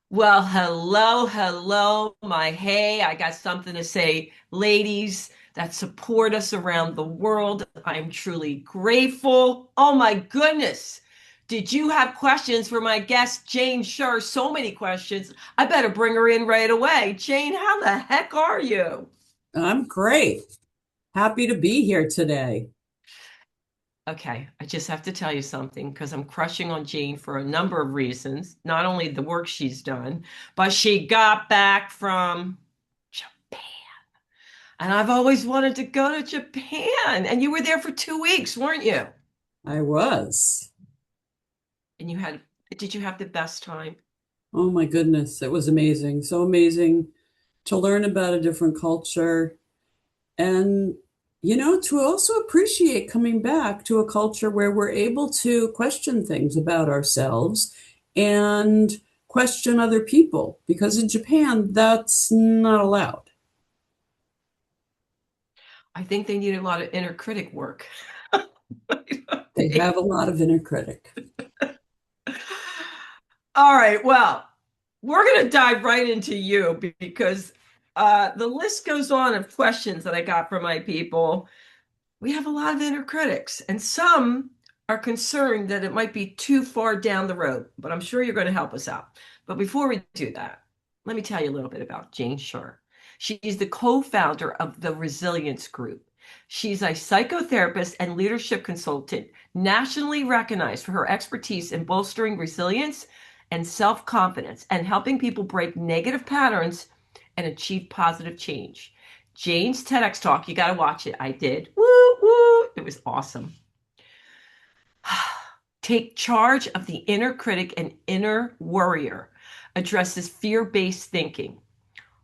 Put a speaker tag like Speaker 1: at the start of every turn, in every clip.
Speaker 1: Well, hello, my hey. I got something to say, ladies that support us around the world. I'm truly grateful. Oh my goodness. Did you have questions for my guest, Jane Shure? So many questions. I better bring her in right away. Jane, how the heck are you?
Speaker 2: I'm great. Happy to be here today.
Speaker 1: Okay, I just have to tell you something because I'm crushing on Jane for a number of reasons. Not only the work she's done, but she got back from Japan. And I've always wanted to go to Japan. And you were there for 2 weeks, weren't you?
Speaker 2: I was.
Speaker 1: And did you have the best time?
Speaker 2: Oh my goodness, it was amazing. So amazing to learn about a different culture and, to also appreciate coming back to a culture where we're able to question things about ourselves and question other people. Because in Japan, that's not allowed.
Speaker 1: I think they need a lot of inner critic work.
Speaker 2: They have a lot of inner critic.
Speaker 1: All right, well, we're going to dive right into you because the list goes on of questions that I got from my people. We have a lot of inner critics, and some are concerned that it might be too far down the road, but I'm sure you're going to help us out. But before we do that, let me tell you a little bit about Jane Shure. She's the co-founder of the Resilience Group. She's a psychotherapist and leadership consultant, nationally recognized for her expertise in bolstering resilience and self-confidence and helping people break negative patterns and achieve positive change. Jane's TEDx Talk, you got to watch it. I did. Woo, woo. It was awesome. Take charge of the inner critic and inner worrier addresses fear-based thinking.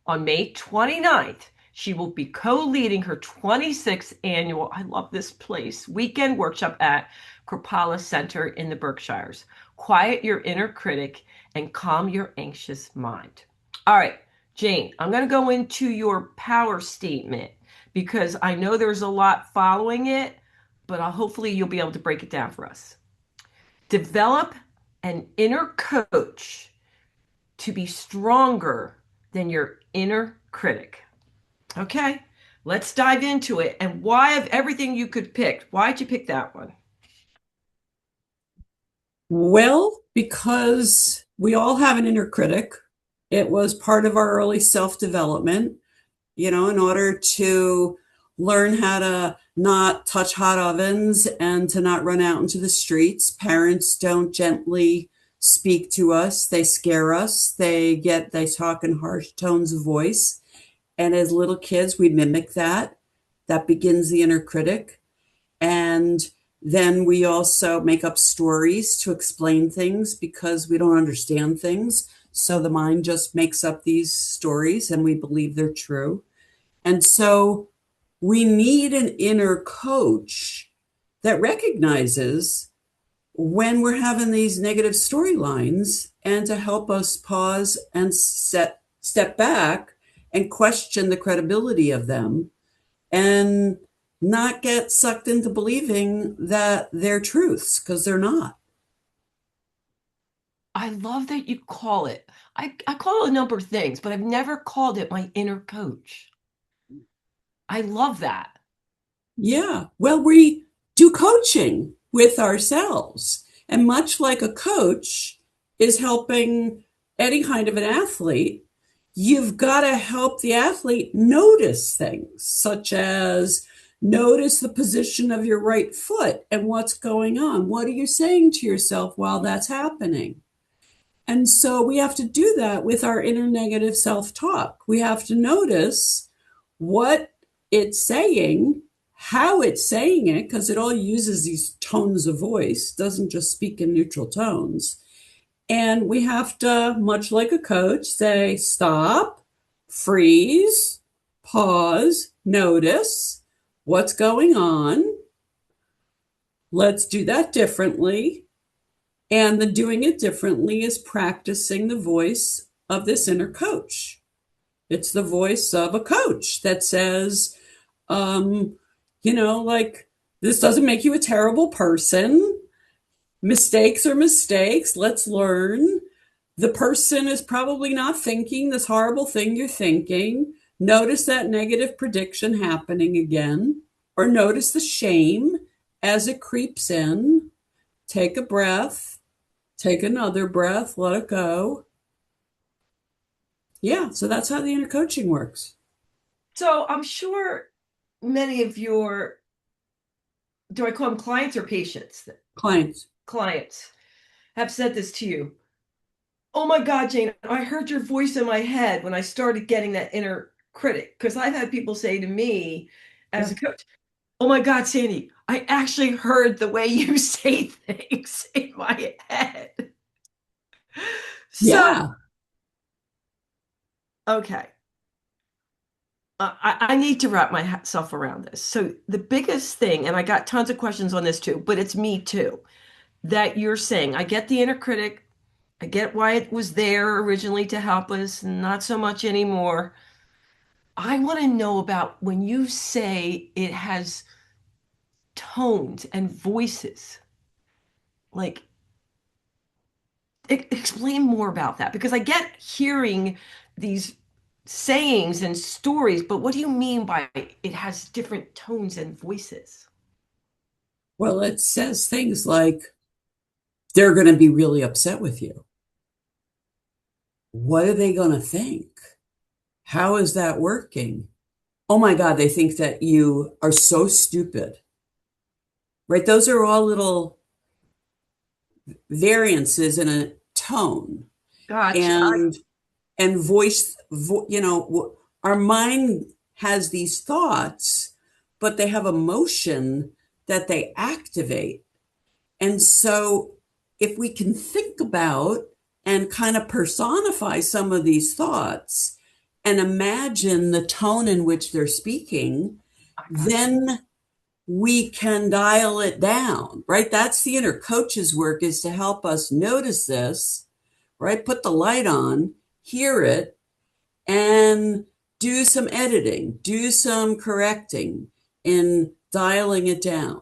Speaker 1: On May 29th, she will be co-leading her 26th annual, I love this place, weekend workshop at Kripalu Center in the Berkshires. Quiet your inner critic and calm your anxious mind. All right, Jane, I'm going to go into your power statement because I know there's a lot following it, but hopefully you'll be able to break it down for us. Develop an inner coach to be stronger than your inner critic. Okay, let's dive into it. And why, of everything you could pick, why'd you pick that one?
Speaker 2: Well, because we all have an inner critic. It was part of our early self-development, in order to learn how to not touch hot ovens and to not run out into the streets. Parents don't gently speak to us. They scare us. They talk in harsh tones of voice. And as little kids, we mimic that. That begins the inner critic. And then we also make up stories to explain things because we don't understand things. So the mind just makes up these stories and we believe they're true. And so we need an inner coach that recognizes when we're having these negative storylines and to help us pause and step back and question the credibility of them and not get sucked into believing that they're truths because they're not.
Speaker 1: I love that you call it. I call it a number of things, but I've never called it my inner coach. I love that.
Speaker 2: Yeah. Well, we do coaching with ourselves. And much like a coach is helping any kind of an athlete, you've got to help the athlete notice things, such as notice the position of your right foot and what's going on. What are you saying to yourself while that's happening? And so we have to do that with our inner negative self talk. We have to notice what it's saying, how it's saying it, because it all uses these tones of voice, doesn't just speak in neutral tones. And we have to, much like a coach, say stop, freeze, pause, notice what's going on. Let's do that differently. And the doing it differently is practicing the voice of this inner coach. It's the voice of a coach that says, um, like, this doesn't make you a terrible person. Mistakes are mistakes. Let's learn. The person is probably not thinking this horrible thing you're thinking. Notice that negative prediction happening again, or notice the shame as it creeps in. Take a breath, take another breath, let it go. Yeah, so that's how the inner coaching works.
Speaker 1: So I'm sure many of your, do I call them clients or patients?
Speaker 2: Clients.
Speaker 1: Clients have said this to you. Oh my God, Jane, I heard your voice in my head when I started getting that inner critic. Because I've had people say to me as
Speaker 2: Yeah.
Speaker 1: a coach, oh my God, Sandy, I actually heard the way you say things in my head. So,
Speaker 2: Yeah.
Speaker 1: okay. I need to wrap myself around this. So the biggest thing, and I got tons of questions on this too, but it's me too, that you're saying, I get the inner critic. I get why it was there originally to help us, not so much anymore. I want to know about when you say it has tones and voices. Like, explain more about that because I get hearing these sayings and stories, but what do you mean by it has different tones and voices?
Speaker 2: Well, it says things like, they're going to be really upset with you. What are they going to think? How is that working? Oh my God, they think that you are so stupid, right? Those are all little variances in a tone
Speaker 1: Gotcha.
Speaker 2: and voice, our mind has these thoughts, but they have emotion that they activate. And so if we can think about and kind of personify some of these thoughts and imagine the tone in which they're speaking,
Speaker 1: I gotcha.
Speaker 2: then we can dial it down, right? That's the inner coach's work, is to help us notice this, right? Put the light on, hear it, and do some editing, do some correcting in dialing it down.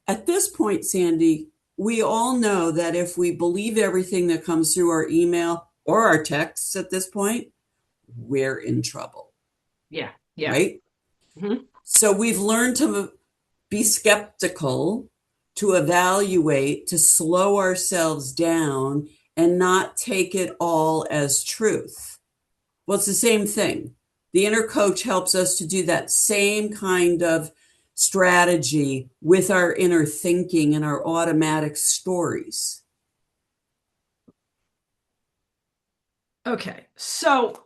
Speaker 2: At this point, Sandy, we all know that if we believe everything that comes through our email or our texts at this point, we're in trouble,
Speaker 1: Yeah. Yeah.
Speaker 2: right?
Speaker 1: Mhm.
Speaker 2: So we've learned to be skeptical, to evaluate, to slow ourselves down and not take it all as truth. Well, it's the same thing. The inner coach helps us to do that same kind of strategy with our inner thinking and our automatic stories.
Speaker 1: Okay. So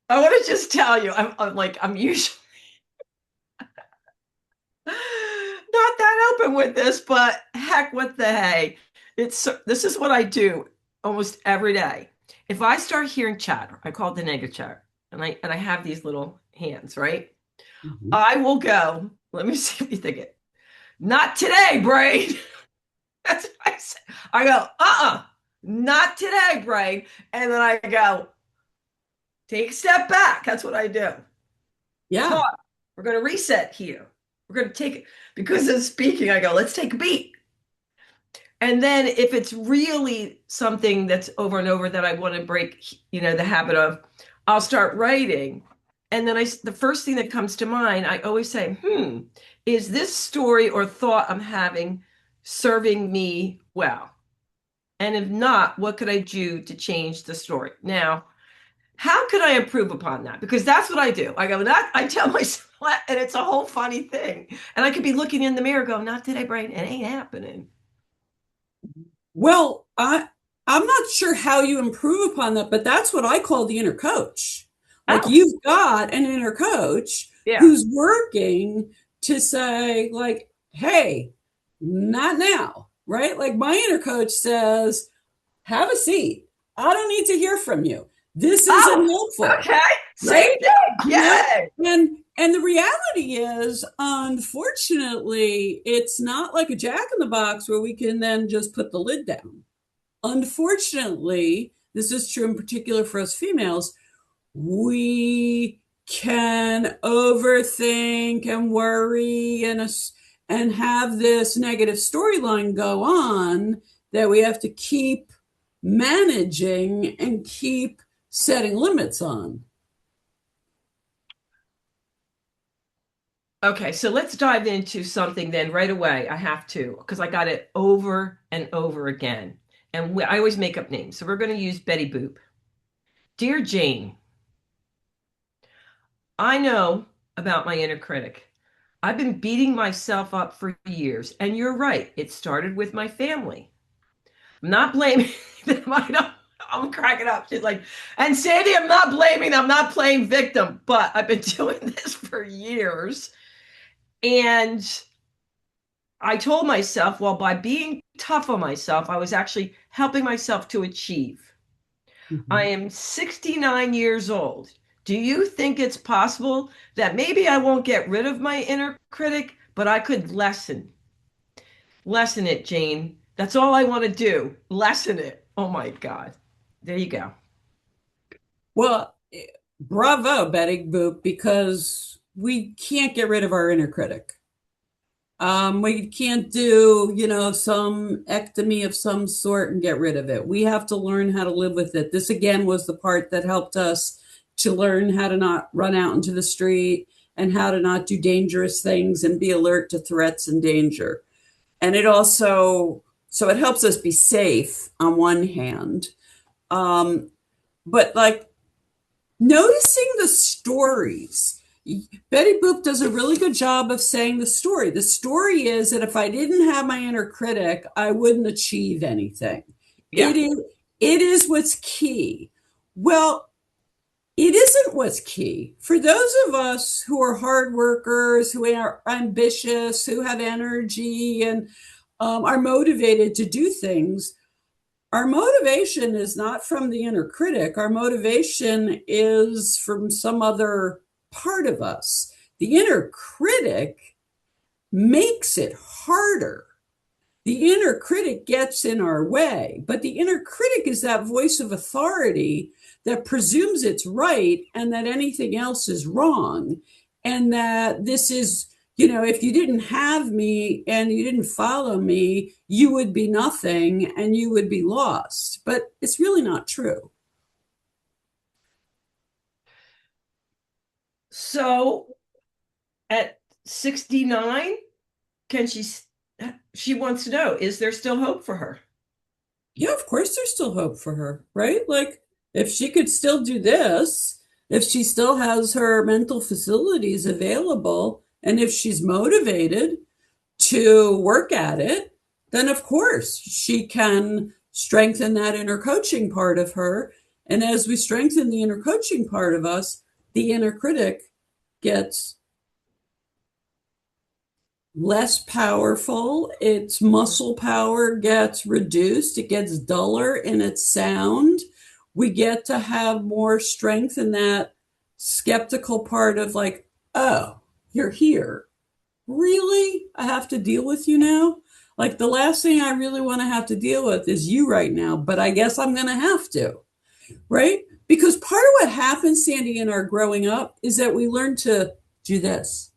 Speaker 1: I want to just tell you, I'm usually not that open with this, but heck, what the hey? This is what I do almost every day. If I start hearing chatter, I call it the negative chatter, and I have these little hands, right?
Speaker 2: Mhm.
Speaker 1: I will go. Let me see if you think it. Not today, brain. That's what I say. I go, not today, brain. And then I go, take a step back. That's what I do.
Speaker 2: Yeah.
Speaker 1: Pause. We're going to reset here. We're going to take it because of speaking. I go, let's take a beat. And then if it's really something that's over and over that I want to break, the habit of, I'll start writing. And then the first thing that comes to mind, I always say, is this story or thought I'm having serving me well? And if not, what could I do to change the story? Now, how could I improve upon that? Because that's what I do. I go, that I tell myself, and it's a whole funny thing. And I could be looking in the mirror, going, not today, brain. It ain't happening.
Speaker 2: Well, I'm not sure how you improve upon that, but that's what I call the inner coach. Like,
Speaker 1: Oh,
Speaker 2: you've got an inner coach
Speaker 1: yeah.
Speaker 2: who's working to say, like, hey, not now, right? Like, my inner coach says, have a seat. I don't need to hear from you. This isn't
Speaker 1: Oh,
Speaker 2: helpful,
Speaker 1: okay.
Speaker 2: right?
Speaker 1: Same thing.
Speaker 2: You know,
Speaker 1: Yay.
Speaker 2: and the reality is, unfortunately, it's not like a jack in the box where we can then just put the lid down. Unfortunately, this is true in particular for us females, we can overthink and worry and have this negative storyline go on that we have to keep managing and keep setting limits on.
Speaker 1: Okay, so let's dive into something then right away. I have to, because I got it over and over again. And I always make up names. So we're going to use Betty Boop. Dear Jane, I know about my inner critic. I've been beating myself up for years. And you're right, it started with my family. I'm not blaming them. I'm cracking up. She's like, and Sandy, I'm not blaming them. I'm not playing victim, but I've been doing this for years. And I told myself, well, by being tough on myself, I was actually helping myself to achieve. I am 69 years old. Do you think it's possible that maybe I won't get rid of my inner critic, but I could lessen it, Jane? That's all I want to do. Lessen it. Oh my God. There you go.
Speaker 2: Well, bravo, Betty Boop, because we can't get rid of our inner critic. We can't do, some ectomy of some sort and get rid of it. We have to learn how to live with it. This, again, was the part that helped us to learn how to not run out into the street and how to not do dangerous things and be alert to threats and danger. And it also, so it helps us be safe on one hand. But like noticing the stories. Betty Boop does a really good job of saying the story. The story is that if I didn't have my inner critic, I wouldn't achieve anything.
Speaker 1: Yeah.
Speaker 2: It is what's key. Well, it isn't what's key. For those of us who are hard workers, who are ambitious, who have energy and are motivated to do things, our motivation is not from the inner critic. Our motivation is from some other part of us. The inner critic makes it harder. The inner critic gets in our way, but the inner critic is that voice of authority that presumes it's right and that anything else is wrong. And that this is, if you didn't have me and you didn't follow me, you would be nothing and you would be lost. But it's really not true.
Speaker 1: So at 69, can she wants to know, is there still hope for her?
Speaker 2: Yeah, of course there's still hope for her, right? Like if she could still do this, if she still has her mental facilities available, and if she's motivated to work at it, then of course she can strengthen that inner coaching part of her. And as we strengthen the inner coaching part of us, the inner critic gets less powerful. Its muscle power gets reduced. It gets duller in its sound. We get to have more strength in that skeptical part of like, oh, you're here. Really? I have to deal with you now? Like the last thing I really want to have to deal with is you right now, but I guess I'm going to have to, right? Because part of what happens, Sandy, in our growing up is that we learn to do this.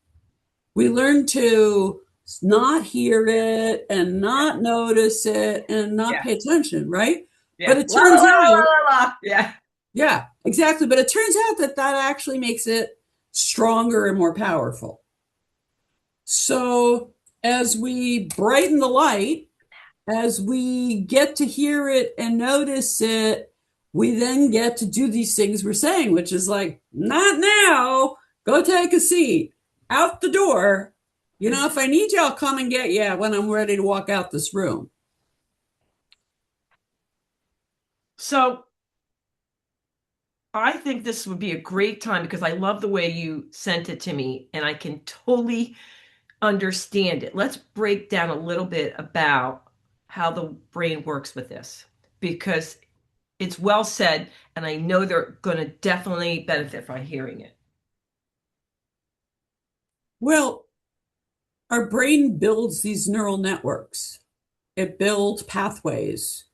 Speaker 2: We learn to not hear it and not notice it and not pay attention, right?
Speaker 1: Yeah.
Speaker 2: But it turns out,
Speaker 1: Yeah.
Speaker 2: yeah, exactly. But it turns out that actually makes it stronger and more powerful. So as we brighten the light, as we get to hear it and notice it, we then get to do these things we're saying, which is like, not now, go take a seat, out the door. If I need you, I'll come and get you when I'm ready to walk out this room.
Speaker 1: So I think this would be a great time because I love the way you sent it to me and I can totally understand it. Let's break down a little bit about how the brain works with this because it's well said and I know they're going to definitely benefit from hearing it.
Speaker 2: Well, our brain builds these neural networks. It builds pathways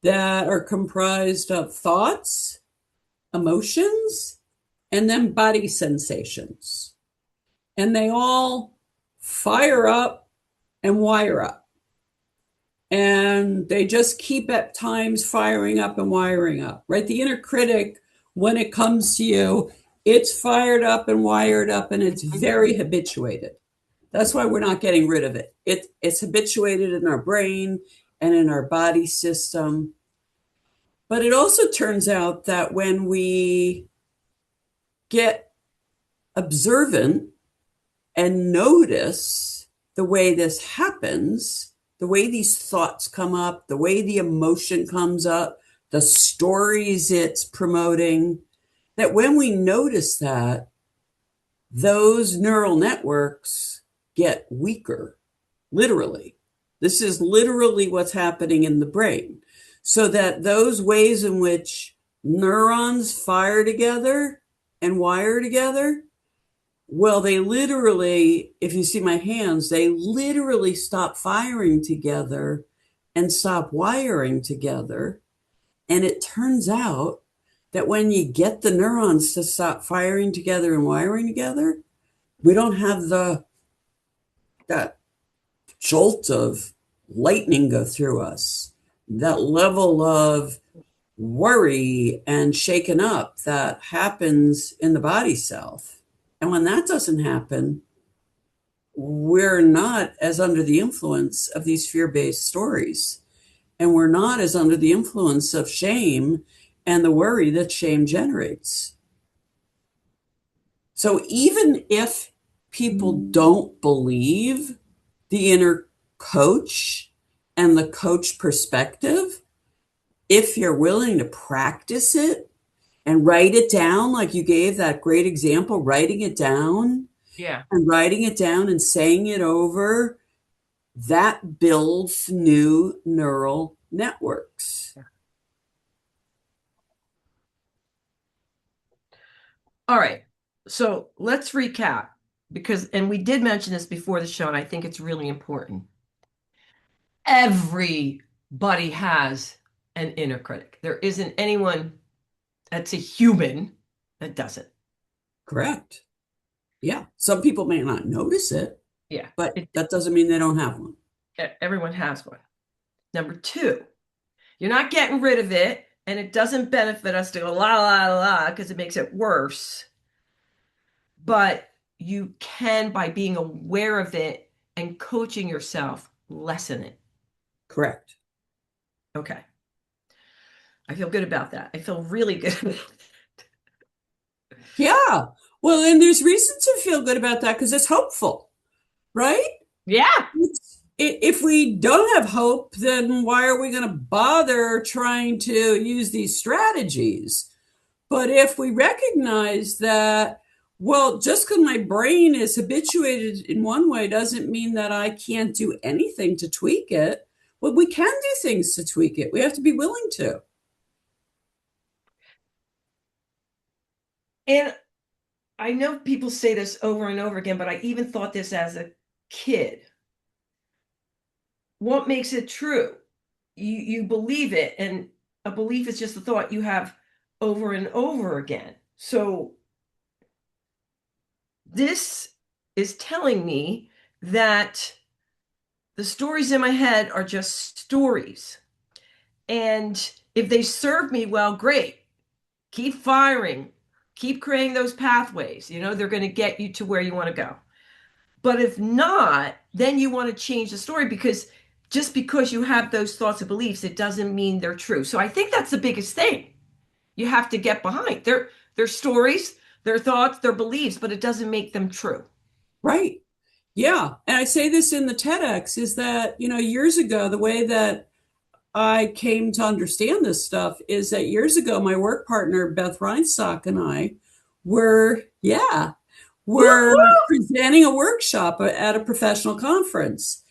Speaker 2: that are comprised of thoughts, emotions, and then body sensations. And they all fire up and wire up. and they just keep at times firing up and wiring up, right? The inner critic, when it comes to you, it's fired up and wired up, and it's very habituated. That's why we're not getting rid of it. It's habituated in our brain and in our body system. But it also turns out that when we get observant and notice the way this happens, the way these thoughts come up, the way the emotion comes up, the stories it's promoting, that when we notice that, those neural networks get weaker, literally. This is literally what's happening in the brain. So that those ways in which neurons fire together and wire together, well, they literally, if you see my hands, they literally stop firing together and stop wiring together. And it turns out that when you get the neurons to stop firing together and wiring together, we don't have that jolt of lightning go through us, that level of worry and shaken up that happens in the body self. And when that doesn't happen, we're not as under the influence of these fear-based stories. And we're not as under the influence of shame and the worry that shame generates. So even if people don't believe the inner coach and the coach perspective, if you're willing to practice it and write it down, like you gave that great example, writing it down, and writing it down and saying it over, that builds new neural networks.
Speaker 1: All right. So let's recap, and we did mention this before the show, and I think it's really important. Everybody has an inner critic. There isn't anyone that's a human that doesn't.
Speaker 2: Correct. Yeah. Some people may not notice it.
Speaker 1: Yeah.
Speaker 2: But that doesn't mean they don't have one.
Speaker 1: Everyone has one. Number two, you're not getting rid of it, and it doesn't benefit us to go la, la, la, because it makes it worse. But you can, by being aware of it and coaching yourself, lessen it.
Speaker 2: Correct.
Speaker 1: Okay. I feel good about that. I feel really good about that.
Speaker 2: Yeah. Well, and there's reason to feel good about that because it's hopeful, right?
Speaker 1: Yeah.
Speaker 2: If we don't have hope, then why are we going to bother trying to use these strategies? But if we recognize that, well, just because my brain is habituated in one way doesn't mean that I can't do anything to tweak it. Well, we can do things to tweak it. We have to be willing to.
Speaker 1: And I know people say this over and over again, but I even thought this as a kid. What makes it true? You believe it, and a belief is just a thought you have over and over again. So this is telling me that the stories in my head are just stories. And if they serve me well, great. Keep firing. Keep creating those pathways. They're going to get you to where you want to go. But if not, then you want to change the story, because just because you have those thoughts and beliefs, it doesn't mean they're true. So I think that's the biggest thing you have to get behind. They're stories, their thoughts, their beliefs, but it doesn't make them true.
Speaker 2: Right. Yeah. And I say this in the TEDx is that, years ago, the way that I came to understand this stuff is that years ago, my work partner, Beth Reinstock, and I were presenting a workshop at a professional conference.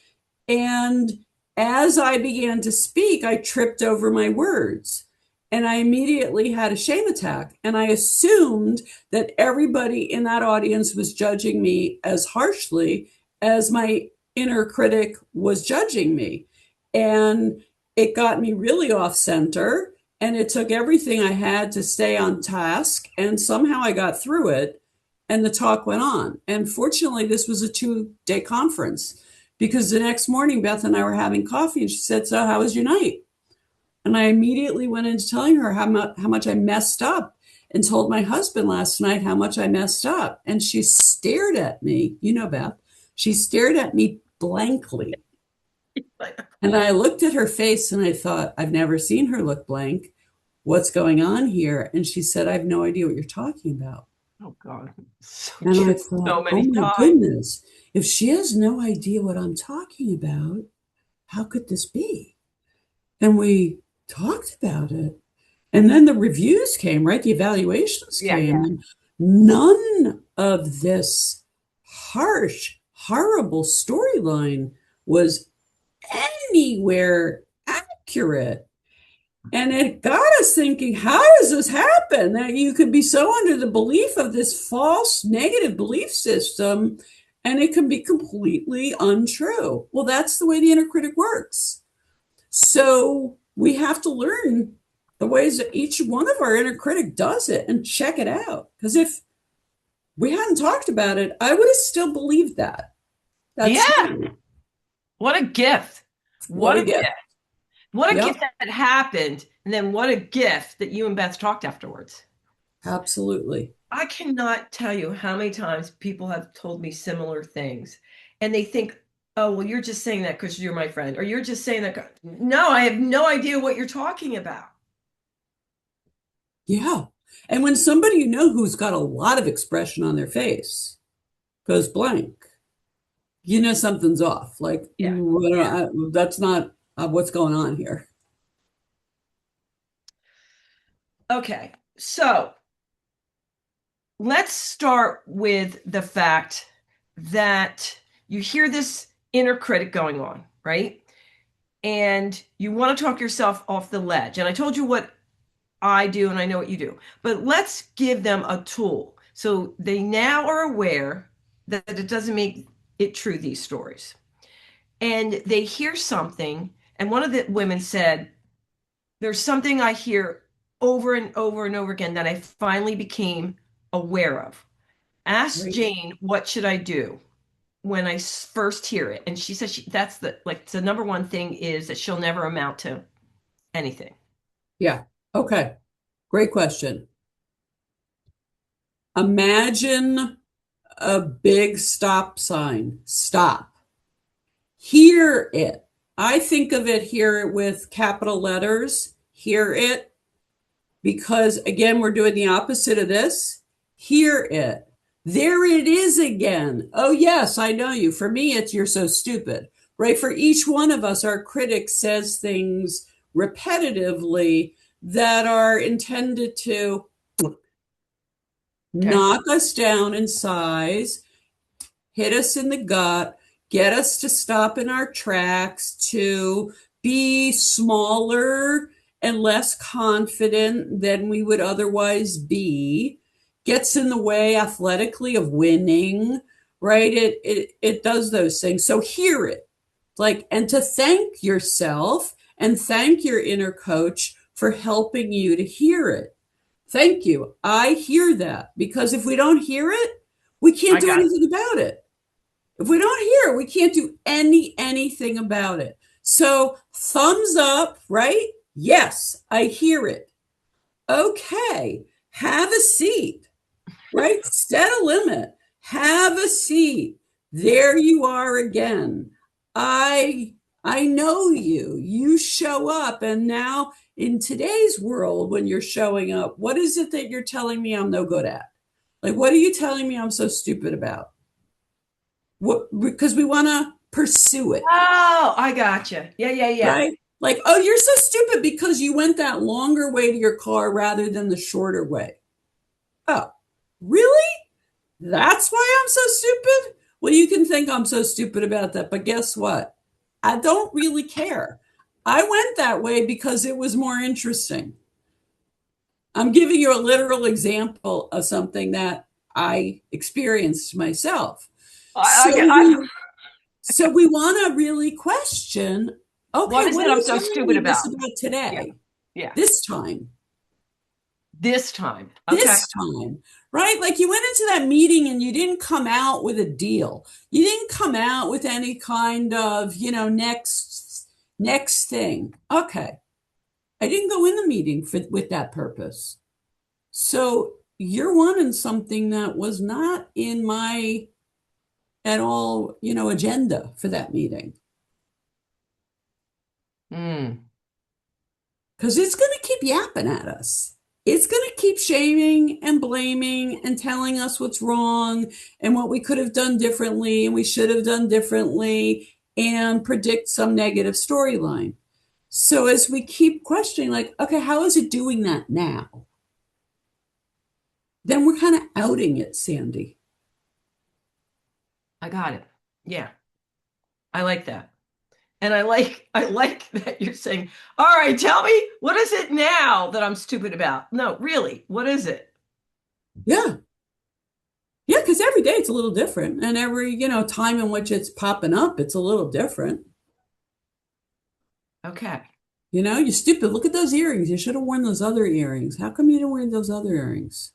Speaker 2: And as I began to speak, I tripped over my words. And I immediately had a shame attack. And I assumed that everybody in that audience was judging me as harshly as my inner critic was judging me. And it got me really off center. And it took everything I had to stay on task. And somehow I got through it. And the talk went on. And fortunately, this was a 2-day conference. because the next morning, Beth and I were having coffee, and she said, "So how was your night?" And I immediately went into telling her how much I messed up, and told my husband last night how much I messed up. And she stared at me, Beth, she stared at me blankly. And I looked at her face and I thought, I've never seen her look blank. What's going on here? And she said, I have no idea what you're talking about.
Speaker 1: Oh, God. So
Speaker 2: And I
Speaker 1: cute. So
Speaker 2: thought, oh
Speaker 1: many
Speaker 2: my
Speaker 1: times.
Speaker 2: goodness, if she has no idea what I'm talking about, how could this be? And we talked about it. And then the reviews came, right? The evaluations came.
Speaker 1: Yeah.
Speaker 2: And none of this harsh, horrible storyline was anywhere accurate. And it got us thinking, how does this happen? That you could be so under the belief of this false negative belief system, and it can be completely untrue. Well, that's the way the inner critic works. So we have to learn the ways that each one of our inner critic does it and check it out. Because if we hadn't talked about it, I would have still believed that. That's true.
Speaker 1: What a gift. What a gift. What a
Speaker 2: Yep.
Speaker 1: gift that happened. And then what a gift that you and Beth talked afterwards.
Speaker 2: Absolutely.
Speaker 1: I cannot tell you how many times people have told me similar things. And they think, oh, well, you're just saying that because you're my friend. Or you're just saying that. No, I have no idea what you're talking about.
Speaker 2: Yeah. And when somebody who's got a lot of expression on their face goes blank, something's off. Like, that's not what's going on here.
Speaker 1: Okay. So let's start with the fact that you hear this inner critic going on, right? And you want to talk yourself off the ledge. And I told you what I do, and I know what you do. But let's give them a tool so they now are aware that it doesn't make it true, these stories. And they hear something, and one of the women said, there's something I hear over and over and over again that I finally became aware of. Ask Jane, what should I do when I first hear it? And she said that's the number one thing is that she'll never amount to anything.
Speaker 2: Yeah. Okay. Great question. Imagine a big stop sign. Stop. Hear it. I think of it, hear it with capital letters. Hear it. Because again, we're doing the opposite of this. Hear it. There it is again. Oh, yes, I know you. For me, it's you're so stupid, right? For each one of us, our critic says things repetitively that are intended to knock us down in size, hit us in the gut, get us to stop in our tracks, to be smaller and less confident than we would otherwise be, gets in the way athletically of winning, right? It does those things. So hear it, and to thank yourself and thank your inner coach for helping you to hear it. Thank you. I hear that, because if we don't hear it, we can't do anything about it. If we don't hear it, we can't do anything about it. So thumbs up, right? Yes, I hear it. Okay, have a seat, right? Set a limit. Have a seat. There you are again. I know you. You show up. And now in today's world, when you're showing up, what is it that you're telling me I'm no good at? What are you telling me I'm so stupid about? Because we want to pursue it.
Speaker 1: Oh, I gotcha. Yeah.
Speaker 2: Right? Oh, you're so stupid because you went that longer way to your car rather than the shorter way. Oh, really? That's why I'm so stupid? Well, you can think I'm so stupid about that, but guess what? I don't really care. I went that way because it was more interesting. I'm giving you a literal example of something that I experienced myself. So we want to really question, okay,
Speaker 1: what is it I'm so stupid about
Speaker 2: today?
Speaker 1: Yeah.
Speaker 2: This time.
Speaker 1: This time. Okay.
Speaker 2: this time, right? Like you went into that meeting and you didn't come out with a deal. You didn't come out with any kind of, next thing. Okay. I didn't go in the meeting with that purpose. So you're wanting something that was not in my at all, agenda for that meeting.
Speaker 1: Mm.
Speaker 2: Because it's going to keep yapping at us. It's going to keep shaming and blaming and telling us what's wrong and what we could have done differently and we should have done differently and predict some negative storyline. So as we keep questioning, like, okay, how is it doing that now? Then we're kind of outing it, Sandy.
Speaker 1: I got it. Yeah. I like that. And I like that you're saying, all right, tell me, what is it now that I'm stupid about? No, really, what is it?
Speaker 2: Yeah. Yeah, because every day it's a little different. And every, time in which it's popping up, it's a little different.
Speaker 1: Okay.
Speaker 2: You're stupid. Look at those earrings. You should have worn those other earrings. How come you didn't wear those other earrings?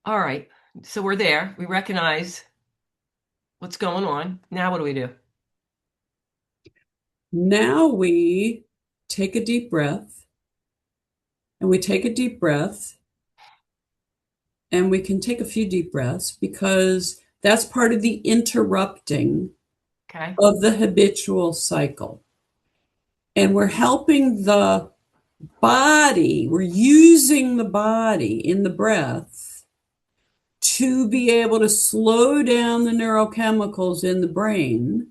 Speaker 1: All right. So we're there. We recognize what's going on. Now what do we do?
Speaker 2: Now we take a deep breath, and we take a deep breath, and we can take a few deep breaths because that's part of the interrupting
Speaker 1: Okay.
Speaker 2: of the habitual cycle. And we're helping the body, we're using the body in the breath to be able to slow down the neurochemicals in the brain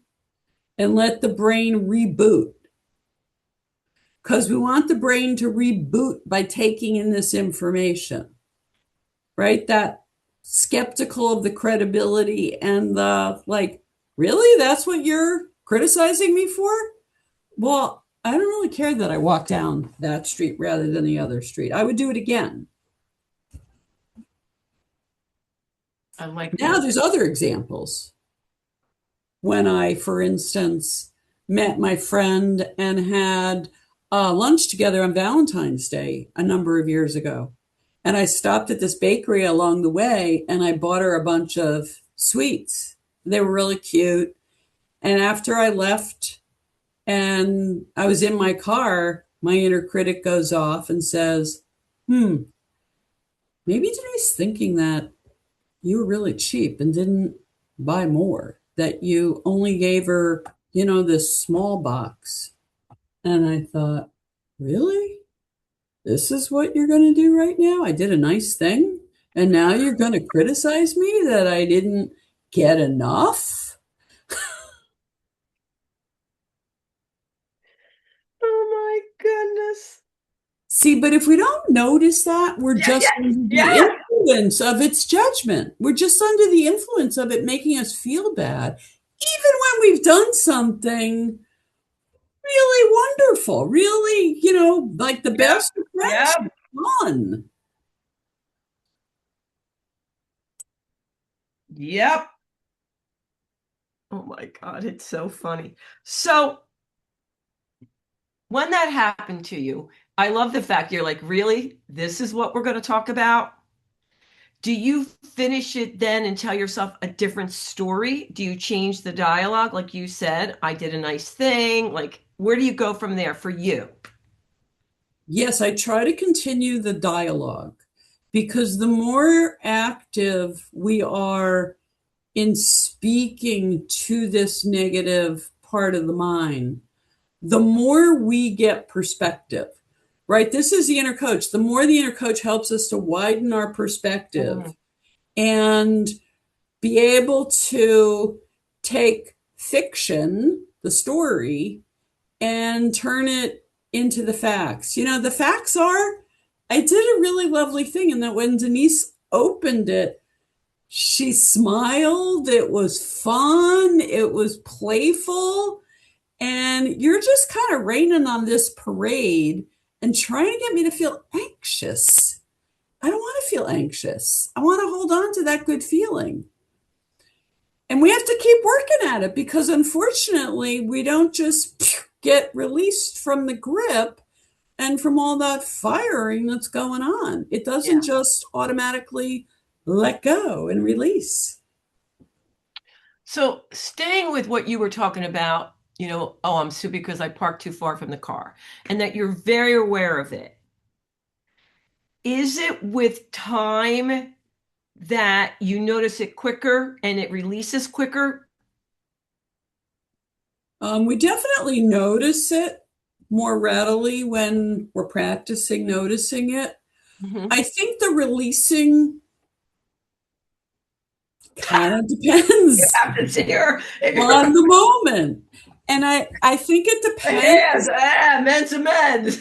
Speaker 2: and let the brain reboot. Because we want the brain to reboot by taking in this information, right? That skeptical of the credibility and the like, really? That's what you're criticizing me for? Well, I don't really care that I walked down that street rather than the other street. I would do it again.
Speaker 1: I like
Speaker 2: Now
Speaker 1: that.
Speaker 2: there's other examples. When I, for instance, met my friend and had lunch together on Valentine's Day a number of years ago. And I stopped at this bakery along the way and I bought her a bunch of sweets. They were really cute. And after I left and I was in my car, my inner critic goes off and says, maybe Denise thinking that you were really cheap and didn't buy more, that you only gave her, this small box. And I thought, really? This is what you're going to do right now? I did a nice thing. And now you're going to criticize me that I didn't get enough?
Speaker 1: Oh my goodness.
Speaker 2: See, but if we don't notice that, we're
Speaker 1: Yeah,
Speaker 2: just
Speaker 1: yeah,
Speaker 2: under the
Speaker 1: yeah.
Speaker 2: influence of its judgment. We're just under the influence of it making us feel bad. Even when we've done something really wonderful, really, like the
Speaker 1: Yep.
Speaker 2: best of friends,
Speaker 1: Yep.
Speaker 2: fun.
Speaker 1: Yep. Oh my God, it's so funny. So when that happened to you, I love the fact you're like, really? This is what we're going to talk about? Do you finish it then and tell yourself a different story? Do you change the dialogue? Like you said, I did a nice thing. Like, where do you go from there for you?
Speaker 2: Yes, I try to continue the dialogue because the more active we are in speaking to this negative part of the mind, the more we get perspective, right? This is the inner coach. The more the inner coach helps us to widen our perspective and be able to take fiction, the story, and turn it into the facts. The facts are, I did a really lovely thing in that when Denise opened it, she smiled. It was fun. It was playful. And you're just kind of raining on this parade and trying to get me to feel anxious. I don't want to feel anxious. I want to hold on to that good feeling. And we have to keep working at it because unfortunately, we don't just get released from the grip and from all that firing that's going on. It doesn't just automatically let go and release.
Speaker 1: So staying with what you were talking about, oh, I'm stupid because I parked too far from the car, and that you're very aware of it. Is it with time that you notice it quicker and it releases quicker?
Speaker 2: We definitely notice it more readily when we're practicing noticing it.
Speaker 1: Mm-hmm.
Speaker 2: I think the releasing kind of depends on the moment. And I think it depends.
Speaker 1: Yes, men to men.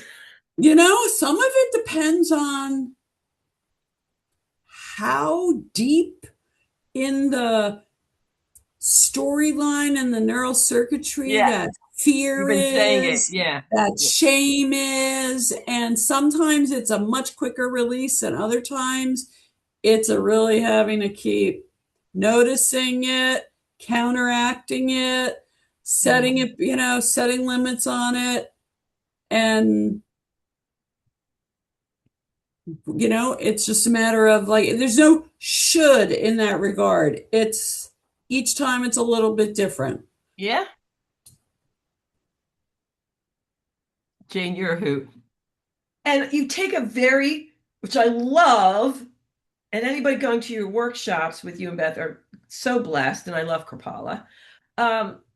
Speaker 2: Some of it depends on how deep in the storyline and the neural circuitry that fear is, that shame is, and sometimes it's a much quicker release, and other times it's a really having to keep noticing it, counteracting it, setting it, setting limits on it, and it's just a matter of there's no should in that regard. It's each time it's a little bit different.
Speaker 1: Yeah. Jane, you're a hoot. And you take which I love, and anybody going to your workshops with you and Beth are so blessed, and I love Kripalu.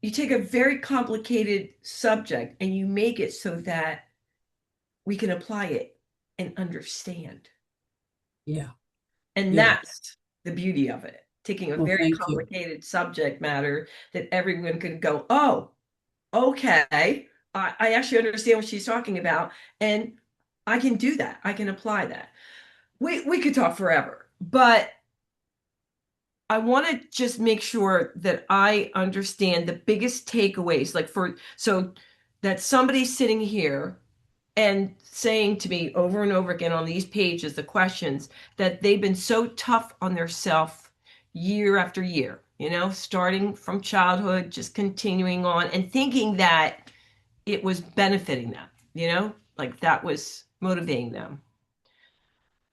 Speaker 1: You take a very complicated subject and you make it so that we can apply it and understand.
Speaker 2: Yeah.
Speaker 1: And that's the beauty of it. Taking a very complicated subject matter that everyone can go, oh, okay, I actually understand what she's talking about, and I can do that. I can apply that. We could talk forever, but I want to just make sure that I understand the biggest takeaways, so that somebody's sitting here and saying to me over and over again on these pages, the questions that they've been so tough on their self year after year, starting from childhood, just continuing on and thinking that it was benefiting them, like that was motivating them.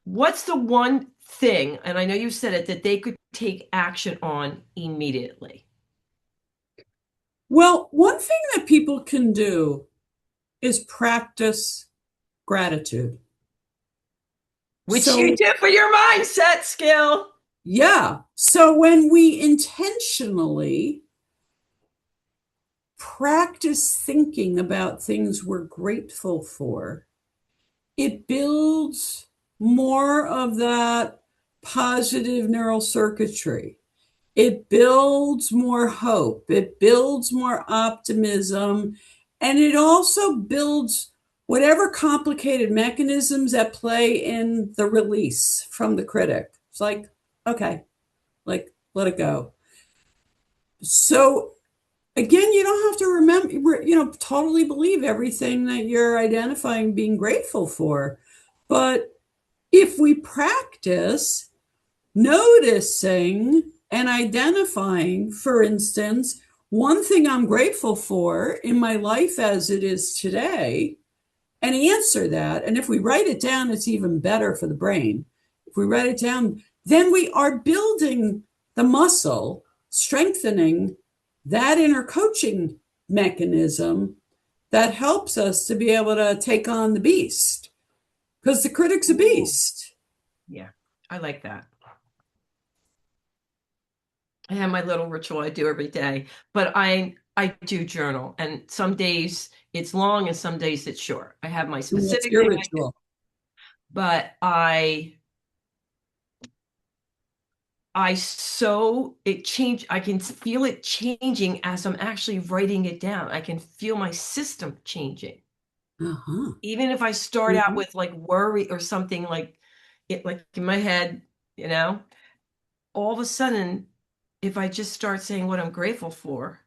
Speaker 1: What's the one thing, and I know you said it, that they could take action on immediately?
Speaker 2: Well, one thing that people can do is practice gratitude.
Speaker 1: Which you do for your mindset skill.
Speaker 2: Yeah. So when we intentionally practice thinking about things we're grateful for, it builds more of that positive neural circuitry. It builds more hope. It builds more optimism. And it also builds whatever complicated mechanisms at play in the release from the critic. It's like, okay, let it go. So again, you don't have to remember, totally believe everything that you're identifying being grateful for. But if we practice noticing and identifying, for instance, one thing I'm grateful for in my life as it is today, and answer that. And if we write it down, it's even better for the brain. If we write it down, then we are building the muscle, strengthening that inner coaching mechanism that helps us to be able to take on the beast. Because the critic's a beast.
Speaker 1: Yeah, I like that. I have my little ritual I do every day, but I do journal, and some days it's long and some days it's short. I have my specific
Speaker 2: thing ritual.
Speaker 1: But I can feel it changing as I'm actually writing it down. I can feel my system changing. Even if I start out with worry or something like in my head, all of a sudden, if I just start saying what I'm grateful for,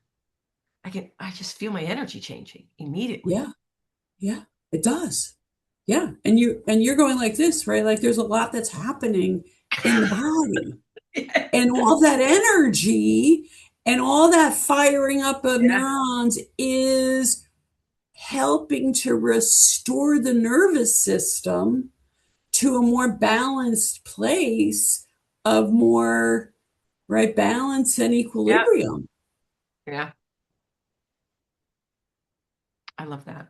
Speaker 1: I just feel my energy changing immediately.
Speaker 2: Yeah, it does. Yeah. And you're going like this, right? Like there's a lot that's happening in the body. And all that energy and all that firing up of neurons is helping to restore the nervous system to a more balanced place of more right balance and
Speaker 1: Yeah.
Speaker 2: equilibrium.
Speaker 1: Yeah. I love that.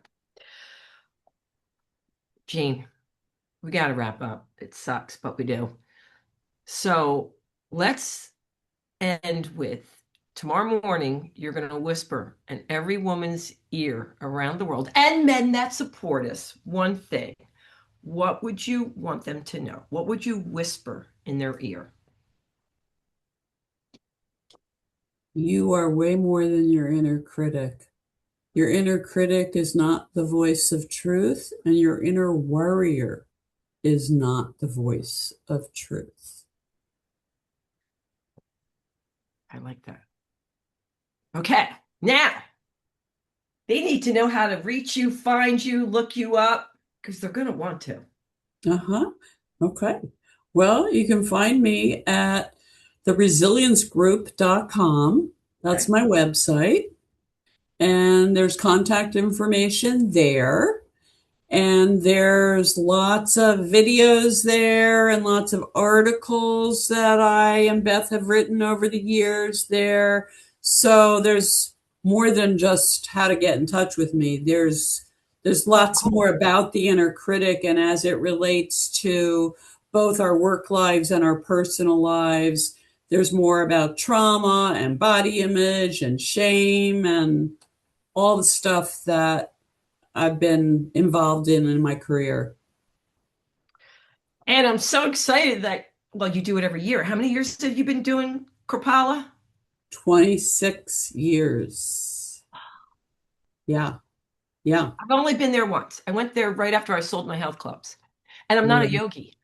Speaker 1: Jane, we got to wrap up. It sucks, but we do. So let's end with tomorrow morning, you're going to whisper in every woman's ear around the world and men that support us one thing. What would you want them to know? What would you whisper in their ear?
Speaker 2: You are way more than your inner critic. Your inner critic is not the voice of truth, and your inner worrier is not the voice of truth.
Speaker 1: I like that. Okay, now they need to know how to reach you, find you, look you up, because they're going to want to.
Speaker 2: Okay. Well, you can find me at theresiliencegroup.com. That's my website. And there's contact information there. And there's lots of videos there and lots of articles that I and Beth have written over the years there. So there's more than just how to get in touch with me. There's lots more about the inner critic and as it relates to both our work lives and our personal lives. There's more about trauma and body image and shame and all the stuff that I've been involved in my career.
Speaker 1: And I'm so excited that, well, you do it every year. How many years have you been doing Kripalu?
Speaker 2: 26 years. Yeah. Yeah.
Speaker 1: I've only been there once. I went there right after I sold my health clubs. And I'm not a
Speaker 2: Yeah.
Speaker 1: yogi,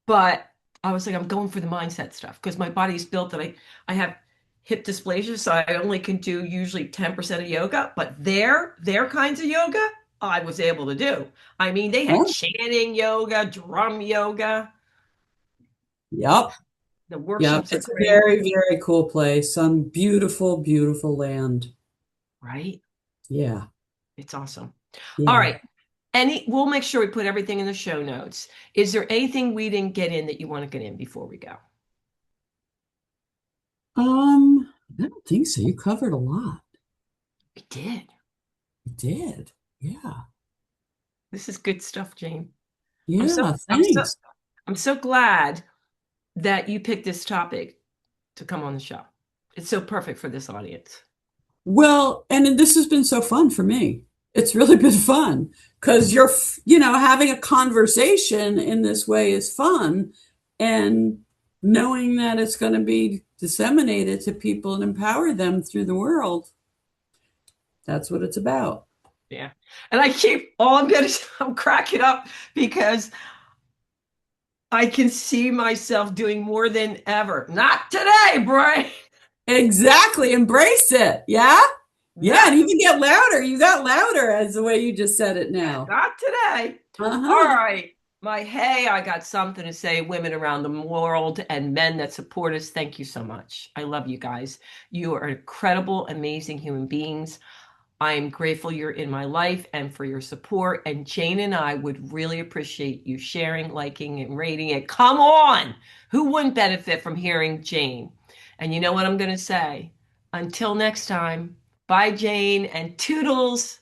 Speaker 1: but I was like, I'm going for the mindset stuff because my body's built that I have hip dysplasia, so I only can do usually 10% of yoga, but their kinds of yoga I was able to do. I mean, they had
Speaker 2: Oh,
Speaker 1: chanting yoga, drum yoga.
Speaker 2: yep.
Speaker 1: The
Speaker 2: Yep.
Speaker 1: workshops are
Speaker 2: It's a
Speaker 1: great,
Speaker 2: very, very cool place on beautiful, beautiful land.
Speaker 1: right?
Speaker 2: Yeah.
Speaker 1: It's awesome. All
Speaker 2: Yeah.
Speaker 1: right. We'll make sure we put everything in the show notes. Is there anything we didn't get in that you want to get in before we go?
Speaker 2: I don't think so. You covered a lot.
Speaker 1: We did.
Speaker 2: You did. Yeah.
Speaker 1: This is good stuff, Jane. I'm so
Speaker 2: Yeah.
Speaker 1: I'm so
Speaker 2: Thanks.
Speaker 1: I'm so glad that you picked this topic to come on the show. It's so perfect for this audience.
Speaker 2: Well, and this has been so fun for me. It's really been fun because having a conversation in this way is fun. And knowing that it's going to be disseminated to people and empower them through the world, that's what it's about.
Speaker 1: Yeah. And I'm cracking up because I can see myself doing more than ever. Not today, Brian.
Speaker 2: Exactly. Embrace it. Yeah. Yeah.
Speaker 1: Not,
Speaker 2: And even get louder. You got louder as the way you just said it now.
Speaker 1: not today. All
Speaker 2: Uh-huh.
Speaker 1: right. I got something to say, women around the world and men that support us. Thank you so much. I love you guys. You are incredible, amazing human beings. I am grateful you're in my life and for your support. And Jane and I would really appreciate you sharing, liking, and rating it. Come on. Who wouldn't benefit from hearing Jane? And you know what I'm going to say? Until next time, bye, Jane, and toodles.